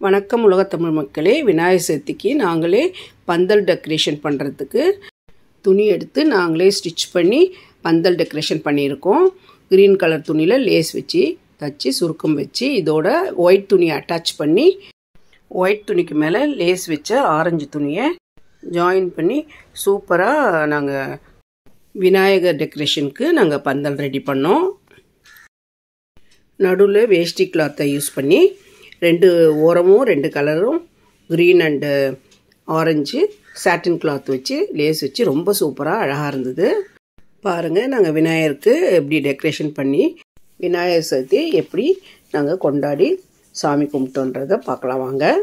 வணக்கம் உலகத்தமிழ் மக்களே. விநாயகர் சதுர்த்திக்கு நாங்களே பந்தல் டெக்கரேஷன் பண்ணுறதுக்கு துணி எடுத்து நாங்களே ஸ்டிச் பண்ணி பந்தல் டெக்கரேஷன் பண்ணியிருக்கோம். க்ரீன் கலர் துணியில் லேஸ் வச்சு தச்சு சுருக்கம் வச்சு இதோட ஒயிட் துணியை அட்டாச் பண்ணி ஒயிட் துணிக்கு மேலே லேஸ் வச்ச ஆரஞ்சு துணியை ஜாயின் பண்ணி சூப்பராக நாங்கள் விநாயகர் டெக்கரேஷனுக்கு நாங்கள் பந்தல் ரெடி பண்ணோம். நடுவில் வேஷ்டி கிளாத்தை யூஸ் பண்ணி ரெண்டு ஓரமும் ரெண்டு கலரும் green and orange satin cloth வச்சு லேஸ் வச்சு ரொம்ப சூப்பராக அழகாக இருந்தது. பாருங்கள், நாங்கள் விநாயகருக்கு எப்படி டெக்கரேஷன் பண்ணி விநாயகர் சதுர்த்தி எப்படி நாங்கள் கொண்டாடி சாமி கும்பிட்டோன்றதை பார்க்கலாம் வாங்க.